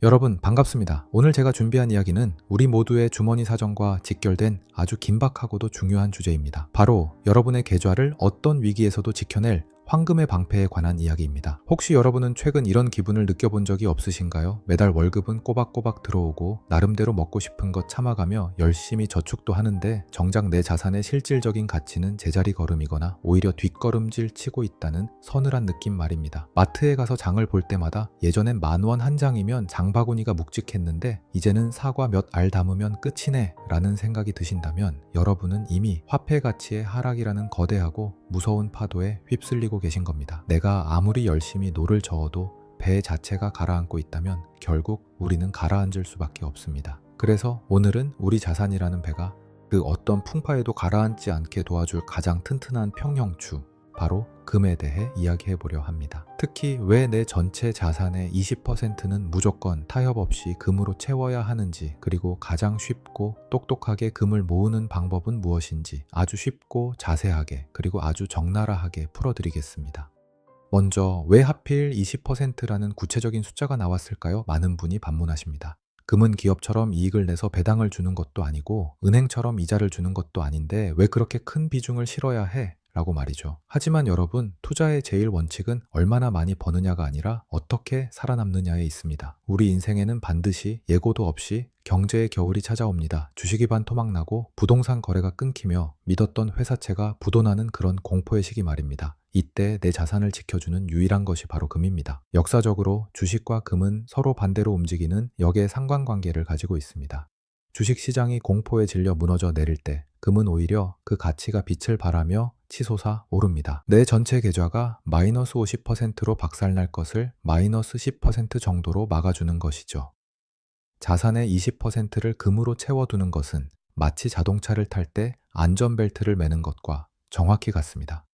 여러분 반갑습니다. 오늘 제가 준비한 이야기는 우리 모두의 주머니 사정과 직결된 아주 긴박하고도 중요한 주제입니다. 바로 여러분의 계좌를 어떤 위기에서도 지켜낼 황금의 방패에 관한 이야기입니다. 혹시 여러분은 최근 이런 기분을 느껴본 적이 없으신가요? 매달 월급은 꼬박꼬박 들어오고 나름대로 먹고 싶은 것 참아가며 열심히 저축도 하는데 정작 내 자산의 실질적인 가치는 제자리 걸음이거나 오히려 뒷걸음질 치고 있다는 서늘한 느낌 말입니다. 마트에 가서 장을 볼 때마다 예전엔 10,000원 한 장이면 장바구니가 묵직했는데 이제는 사과 몇 알 담으면 끝이네 라는 생각이 드신다면 여러분은 이미 화폐 가치의 하락이라는 거대하고 무서운 파도에 휩쓸리고 계신 겁니다. 내가 아무리 열심히 노를 저어도 배 자체가 가라앉고 있다면 결국 우리는 가라앉을 수밖에 없습니다. 그래서 오늘은 우리 자산이라는 배가 그 어떤 풍파에도 가라앉지 않게 도와줄 가장 튼튼한 평형추, 바로 금에 대해 이야기해 보려 합니다. 특히 왜 내 전체 자산의 20%는 무조건 타협 없이 금으로 채워야 하는지, 그리고 가장 쉽고 똑똑하게 금을 모으는 방법은 무엇인지 아주 쉽고 자세하게 그리고 아주 적나라하게 풀어드리겠습니다. 먼저 왜 하필 20%라는 구체적인 숫자가 나왔을까요? 많은 분이 반문하십니다. 금은 기업처럼 이익을 내서 배당을 주는 것도 아니고 은행처럼 이자를 주는 것도 아닌데 왜 그렇게 큰 비중을 실어야 해? 라고 말이죠. 하지만 여러분, 투자의 제일 원칙은 얼마나 많이 버느냐가 아니라 어떻게 살아남느냐에 있습니다. 우리 인생에는 반드시 예고도 없이 경제의 겨울이 찾아옵니다. 주식이 반토막나고 부동산 거래가 끊기며 믿었던 회사채가 부도나는 그런 공포의 시기 말입니다. 이때 내 자산을 지켜주는 유일한 것이 바로 금입니다. 역사적으로 주식과 금은 서로 반대로 움직이는 역의 상관관계를 가지고 있습니다. 주식시장이 공포에 질려 무너져 내릴 때 금은 오히려 그 가치가 빛을 발하며 치솟아 오릅니다. 내 전체 계좌가 마이너스 50%로 박살날 것을 마이너스 10% 정도로 막아주는 것이죠. 자산의 20%를 금으로 채워두는 것은 마치 자동차를 탈 때 안전벨트를 매는 것과 정확히 같습니다.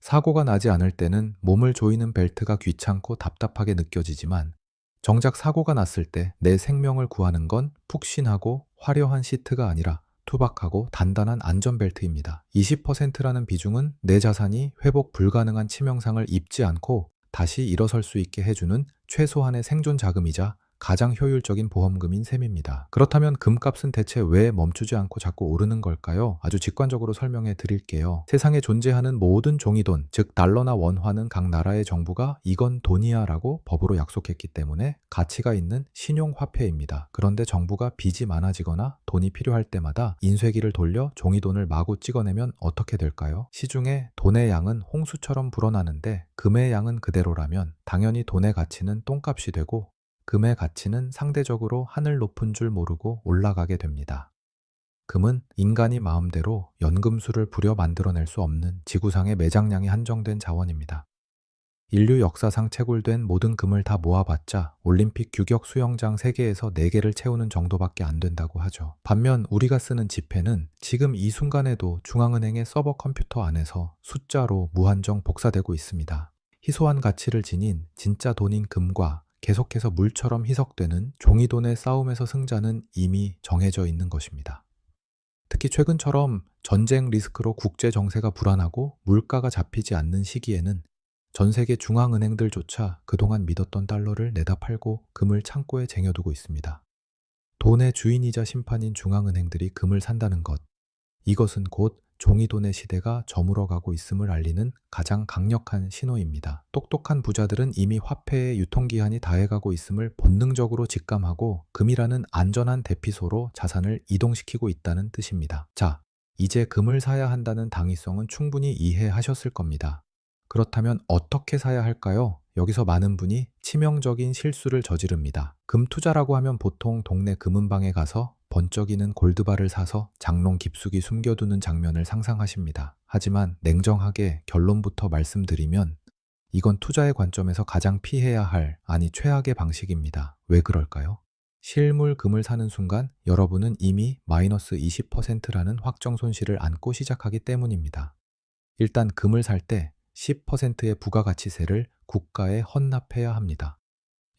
사고가 나지 않을 때는 몸을 조이는 벨트가 귀찮고 답답하게 느껴지지만 정작 사고가 났을 때 내 생명을 구하는 건 푹신하고 화려한 시트가 아니라 투박하고 단단한 안전벨트입니다. 20%라는 비중은 내 자산이 회복 불가능한 치명상을 입지 않고 다시 일어설 수 있게 해주는 최소한의 생존 자금이자 가장 효율적인 보험금인 셈입니다. 그렇다면 금값은 대체 왜 멈추지 않고 자꾸 오르는 걸까요? 아주 직관적으로 설명해 드릴게요. 세상에 존재하는 모든 종이돈, 즉 달러나 원화는 각 나라의 정부가 이건 돈이야 라고 법으로 약속했기 때문에 가치가 있는 신용화폐입니다. 그런데 정부가 빚이 많아지거나 돈이 필요할 때마다 인쇄기를 돌려 종이돈을 마구 찍어내면 어떻게 될까요? 시중에 돈의 양은 홍수처럼 불어나는데 금의 양은 그대로라면 당연히 돈의 가치는 똥값이 되고 금의 가치는 상대적으로 하늘 높은 줄 모르고 올라가게 됩니다. 금은 인간이 마음대로 연금술을 부려 만들어낼 수 없는 지구상의 매장량이 한정된 자원입니다. 인류 역사상 채굴된 모든 금을 다 모아봤자 올림픽 규격 수영장 3개에서 4개를 채우는 정도밖에 안 된다고 하죠. 반면 우리가 쓰는 지폐는 지금 이 순간에도 중앙은행의 서버 컴퓨터 안에서 숫자로 무한정 복사되고 있습니다. 희소한 가치를 지닌 진짜 돈인 금과 계속해서 물처럼 희석되는 종이돈의 싸움에서 승자는 이미 정해져 있는 것입니다. 특히 최근처럼 전쟁 리스크로 국제 정세가 불안하고 물가가 잡히지 않는 시기에는 전 세계 중앙은행들조차 그동안 믿었던 달러를 내다 팔고 금을 창고에 쟁여두고 있습니다. 돈의 주인이자 심판인 중앙은행들이 금을 산다는 것, 이것은 곧 종이돈의 시대가 저물어가고 있음을 알리는 가장 강력한 신호입니다. 똑똑한 부자들은 이미 화폐의 유통기한이 다해가고 있음을 본능적으로 직감하고 금이라는 안전한 대피소로 자산을 이동시키고 있다는 뜻입니다. 자, 이제 금을 사야 한다는 당위성은 충분히 이해하셨을 겁니다. 그렇다면 어떻게 사야 할까요? 여기서 많은 분이 치명적인 실수를 저지릅니다. 금 투자라고 하면 보통 동네 금은방에 가서 번쩍이는 골드바를 사서 장롱 깊숙이 숨겨두는 장면을 상상하십니다. 하지만 냉정하게 결론부터 말씀드리면 이건 투자의 관점에서 가장 피해야 할, 아니 최악의 방식입니다. 왜 그럴까요? 실물 금을 사는 순간 여러분은 이미 마이너스 20%라는 확정 손실을 안고 시작하기 때문입니다. 일단 금을 살 때 10%의 부가가치세를 국가에 헌납해야 합니다.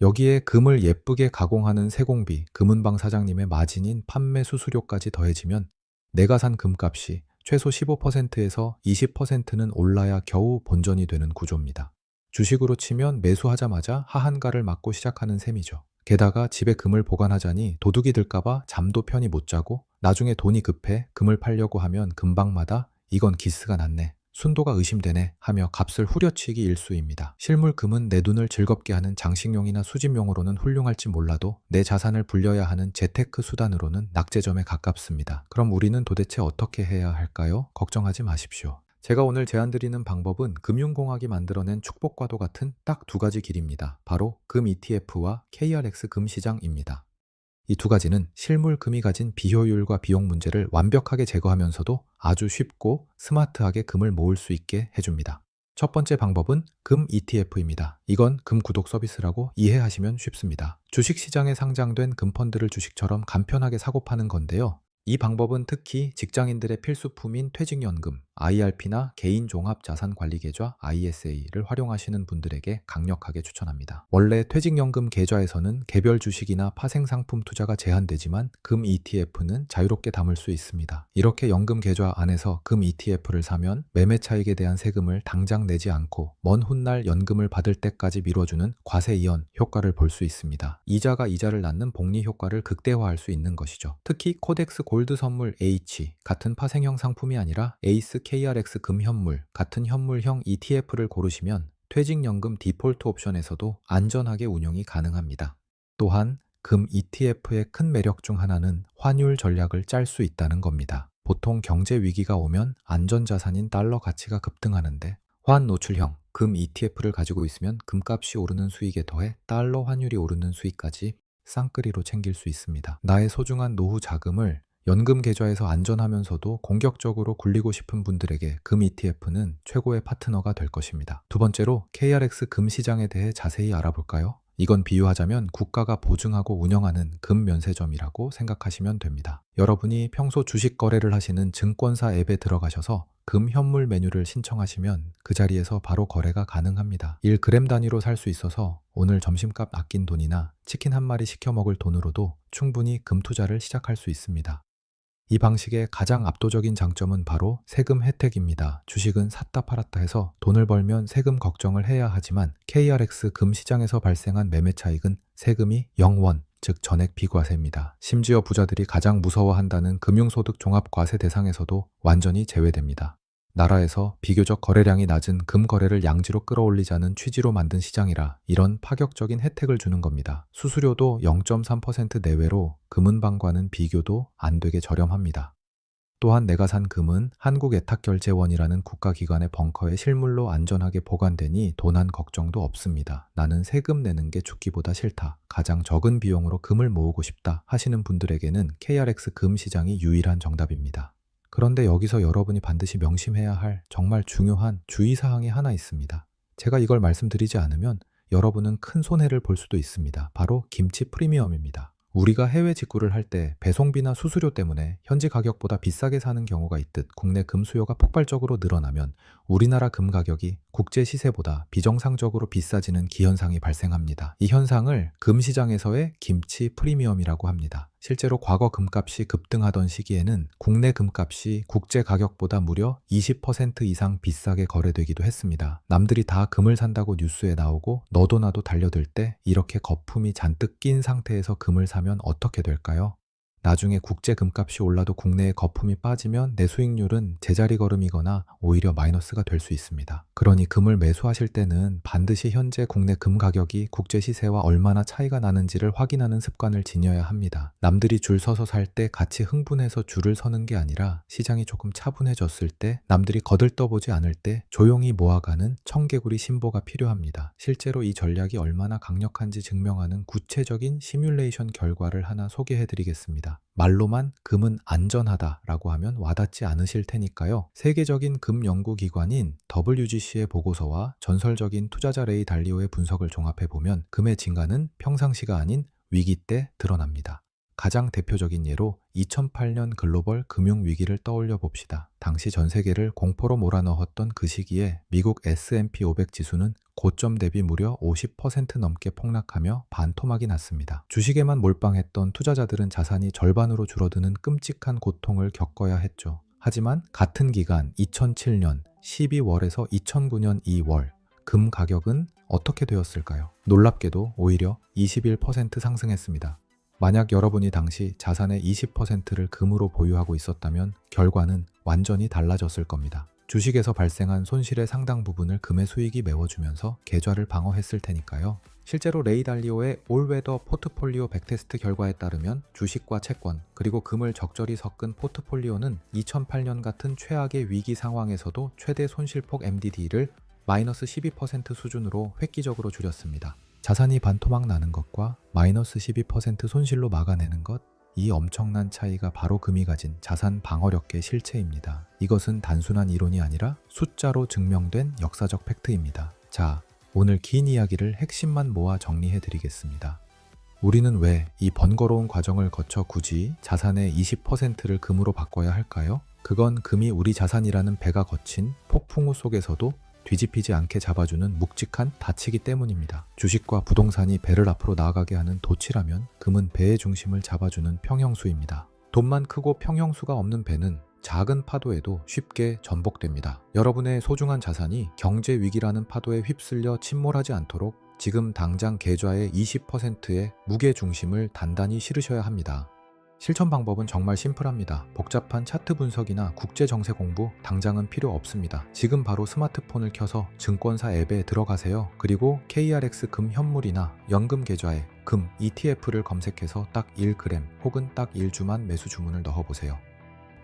여기에 금을 예쁘게 가공하는 세공비, 금은방 사장님의 마진인 판매 수수료까지 더해지면 내가 산 금값이 최소 15%에서 20%는 올라야 겨우 본전이 되는 구조입니다. 주식으로 치면 매수하자마자 하한가를 맞고 시작하는 셈이죠. 게다가 집에 금을 보관하자니 도둑이 들까봐 잠도 편히 못 자고 나중에 돈이 급해 금을 팔려고 하면 금방마다 이건 기스가 났네, 순도가 의심되네 하며 값을 후려치기 일쑤입니다. 실물 금은 내 눈을 즐겁게 하는 장식용이나 수집용으로는 훌륭할지 몰라도 내 자산을 불려야 하는 재테크 수단으로는 낙제점에 가깝습니다. 그럼 우리는 도대체 어떻게 해야 할까요? 걱정하지 마십시오. 제가 오늘 제안드리는 방법은 금융공학이 만들어낸 축복과도 같은 딱 두 가지 길입니다. 바로 금 ETF와 KRX 금 시장입니다. 이 두 가지는 실물 금이 가진 비효율과 비용 문제를 완벽하게 제거하면서도 아주 쉽고 스마트하게 금을 모을 수 있게 해줍니다. 첫 번째 방법은 금 ETF입니다. 이건 금 구독 서비스라고 이해하시면 쉽습니다. 주식시장에 상장된 금펀드를 주식처럼 간편하게 사고 파는 건데요. 이 방법은 특히 직장인들의 필수품인 퇴직연금, IRP나 개인종합자산관리계좌 ISA를 활용하시는 분들에게 강력하게 추천합니다. 원래 퇴직연금 계좌에서는 개별 주식이나 파생상품 투자가 제한되지만 금 ETF는 자유롭게 담을 수 있습니다. 이렇게 연금 계좌 안에서 금 ETF를 사면 매매 차익에 대한 세금을 당장 내지 않고 먼 훗날 연금을 받을 때까지 미뤄주는 과세이연 효과를 볼 수 있습니다. 이자가 이자를 낳는 복리 효과를 극대화할 수 있는 것이죠. 특히 코덱스 골드 선물 H 같은 파생형 상품이 아니라 에이스 KRX 금 현물 같은 현물형 ETF를 고르시면 퇴직연금 디폴트 옵션에서도 안전하게 운용이 가능합니다. 또한 금 ETF의 큰 매력 중 하나는 환율 전략을 짤 수 있다는 겁니다. 보통 경제 위기가 오면 안전자산인 달러 가치가 급등하는데 환 노출형 금 ETF를 가지고 있으면 금값이 오르는 수익에 더해 달러 환율이 오르는 수익까지 쌍끌이로 챙길 수 있습니다. 나의 소중한 노후 자금을 연금 계좌에서 안전하면서도 공격적으로 굴리고 싶은 분들에게 금 ETF는 최고의 파트너가 될 것입니다. 두 번째로 KRX 금 시장에 대해 자세히 알아볼까요? 이건 비유하자면 국가가 보증하고 운영하는 금 면세점이라고 생각하시면 됩니다. 여러분이 평소 주식 거래를 하시는 증권사 앱에 들어가셔서 금 현물 메뉴를 신청하시면 그 자리에서 바로 거래가 가능합니다. 1g 단위로 살 수 있어서 오늘 점심값 아낀 돈이나 치킨 한 마리 시켜 먹을 돈으로도 충분히 금 투자를 시작할 수 있습니다. 이 방식의 가장 압도적인 장점은 바로 세금 혜택입니다. 주식은 샀다 팔았다 해서 돈을 벌면 세금 걱정을 해야 하지만 KRX 금 시장에서 발생한 매매 차익은 세금이 0원, 즉 전액 비과세입니다. 심지어 부자들이 가장 무서워한다는 금융소득 종합과세 대상에서도 완전히 제외됩니다. 나라에서 비교적 거래량이 낮은 금 거래를 양지로 끌어올리자는 취지로 만든 시장이라 이런 파격적인 혜택을 주는 겁니다. 수수료도 0.3% 내외로 금은방과는 비교도 안 되게 저렴합니다. 또한 내가 산 금은 한국애탁결제원이라는 국가기관의 벙커에 실물로 안전하게 보관되니 도난 걱정도 없습니다. 나는 세금 내는 게 죽기보다 싫다, 가장 적은 비용으로 금을 모으고 싶다 하시는 분들에게는 KRX 금 시장이 유일한 정답입니다. 그런데 여기서 여러분이 반드시 명심해야 할 정말 중요한 주의사항이 하나 있습니다. 제가 이걸 말씀드리지 않으면 여러분은 큰 손해를 볼 수도 있습니다. 바로 김치 프리미엄입니다. 우리가 해외 직구를 할 때 배송비나 수수료 때문에 현지 가격보다 비싸게 사는 경우가 있듯 국내 금 수요가 폭발적으로 늘어나면 우리나라 금 가격이 국제 시세보다 비정상적으로 비싸지는 기현상이 발생합니다. 이 현상을 금 시장에서의 김치 프리미엄이라고 합니다. 실제로 과거 금값이 급등하던 시기에는 국내 금값이 국제 가격보다 무려 20% 이상 비싸게 거래되기도 했습니다. 남들이 다 금을 산다고 뉴스에 나오고 너도 나도 달려들 때 이렇게 거품이 잔뜩 낀 상태에서 금을 사면 어떻게 될까요? 나중에 국제 금값이 올라도 국내에 거품이 빠지면 내 수익률은 제자리 걸음이거나 오히려 마이너스가 될 수 있습니다. 그러니 금을 매수하실 때는 반드시 현재 국내 금 가격이 국제 시세와 얼마나 차이가 나는지를 확인하는 습관을 지녀야 합니다. 남들이 줄 서서 살 때 같이 흥분해서 줄을 서는 게 아니라 시장이 조금 차분해졌을 때 남들이 거들떠보지 않을 때 조용히 모아가는 청개구리 신보가 필요합니다. 실제로 이 전략이 얼마나 강력한지 증명하는 구체적인 시뮬레이션 결과를 하나 소개해드리겠습니다. 말로만 금은 안전하다라고 하면 와닿지 않으실 테니까요. 세계적인 금 연구기관인 WGC의 보고서와 전설적인 투자자 레이 달리오의 분석을 종합해보면 금의 진가는 평상시가 아닌 위기 때 드러납니다. 가장 대표적인 예로 2008년 글로벌 금융위기를 떠올려 봅시다. 당시 전 세계를 공포로 몰아넣었던 그 시기에 미국 S&P 500 지수는 고점 대비 무려 50% 넘게 폭락하며 반토막이 났습니다. 주식에만 몰빵했던 투자자들은 자산이 절반으로 줄어드는 끔찍한 고통을 겪어야 했죠. 하지만 같은 기간 2007년 12월에서 2009년 2월 금 가격은 어떻게 되었을까요? 놀랍게도 오히려 21% 상승했습니다. 만약 여러분이 당시 자산의 20%를 금으로 보유하고 있었다면 결과는 완전히 달라졌을 겁니다. 주식에서 발생한 손실의 상당 부분을 금의 수익이 메워주면서 계좌를 방어했을 테니까요. 실제로 레이 달리오의 올웨더 포트폴리오 백테스트 결과에 따르면 주식과 채권 그리고 금을 적절히 섞은 포트폴리오는 2008년 같은 최악의 위기 상황에서도 최대 손실폭 MDD를 마이너스 12% 수준으로 획기적으로 줄였습니다. 자산이 반토막 나는 것과 마이너스 12% 손실로 막아내는 것, 이 엄청난 차이가 바로 금이 가진 자산 방어력의 실체입니다. 이것은 단순한 이론이 아니라 숫자로 증명된 역사적 팩트입니다. 자, 오늘 긴 이야기를 핵심만 모아 정리해 드리겠습니다. 우리는 왜 이 번거로운 과정을 거쳐 굳이 자산의 20%를 금으로 바꿔야 할까요? 그건 금이 우리 자산이라는 배가 거친 폭풍우 속에서도 뒤집히지 않게 잡아주는 묵직한 닫히기 때문입니다. 주식과 부동산이 배를 앞으로 나아가게 하는 돛이라면 금은 배의 중심을 잡아주는 평형수입니다. 돈만 크고 평형수가 없는 배는 작은 파도에도 쉽게 전복됩니다. 여러분의 소중한 자산이 경제 위기라는 파도에 휩쓸려 침몰하지 않도록 지금 당장 계좌의 20%의 무게 중심을 단단히 실으셔야 합니다. 실천 방법은 정말 심플합니다. 복잡한 차트 분석이나 국제 정세 공부 당장은 필요 없습니다. 지금 바로 스마트폰을 켜서 증권사 앱에 들어가세요. 그리고 KRX 금 현물이나 연금 계좌에 금 ETF를 검색해서 딱 1g 혹은 딱 1주만 매수 주문을 넣어보세요.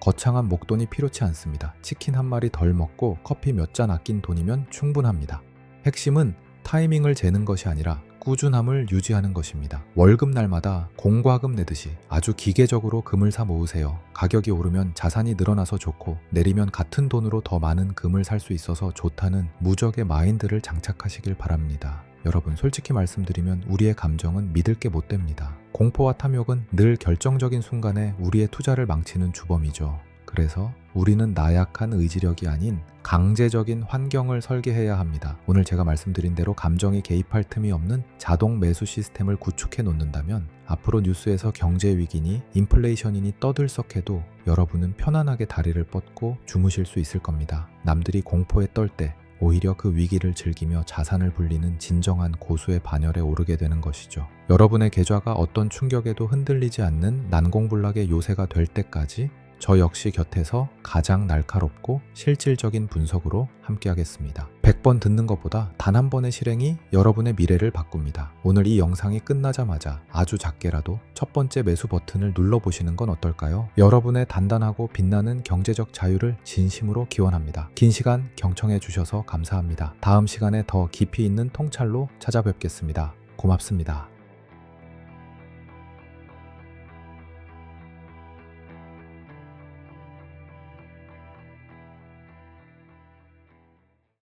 거창한 목돈이 필요치 않습니다. 치킨 한 마리 덜 먹고 커피 몇 잔 아낀 돈이면 충분합니다. 핵심은 타이밍을 재는 것이 아니라 꾸준함을 유지하는 것입니다. 월급날마다 공과금 내듯이 아주 기계적으로 금을 사 모으세요. 가격이 오르면 자산이 늘어나서 좋고 내리면 같은 돈으로 더 많은 금을 살 수 있어서 좋다는 무적의 마인드를 장착하시길 바랍니다. 여러분, 솔직히 말씀드리면 우리의 감정은 믿을 게 못 됩니다. 공포와 탐욕은 늘 결정적인 순간에 우리의 투자를 망치는 주범이죠. 그래서 우리는 나약한 의지력이 아닌 강제적인 환경을 설계해야 합니다. 오늘 제가 말씀드린 대로 감정이 개입할 틈이 없는 자동 매수 시스템을 구축해 놓는다면 앞으로 뉴스에서 경제 위기니 인플레이션이니 떠들썩해도 여러분은 편안하게 다리를 뻗고 주무실 수 있을 겁니다. 남들이 공포에 떨 때 오히려 그 위기를 즐기며 자산을 불리는 진정한 고수의 반열에 오르게 되는 것이죠. 여러분의 계좌가 어떤 충격에도 흔들리지 않는 난공불락의 요새가 될 때까지 저 역시 곁에서 가장 날카롭고 실질적인 분석으로 함께하겠습니다. 100번 듣는 것보다 단 한 번의 실행이 여러분의 미래를 바꿉니다. 오늘 이 영상이 끝나자마자 아주 작게라도 첫 번째 매수 버튼을 눌러보시는 건 어떨까요? 여러분의 단단하고 빛나는 경제적 자유를 진심으로 기원합니다. 긴 시간 경청해 주셔서 감사합니다. 다음 시간에 더 깊이 있는 통찰로 찾아뵙겠습니다. 고맙습니다.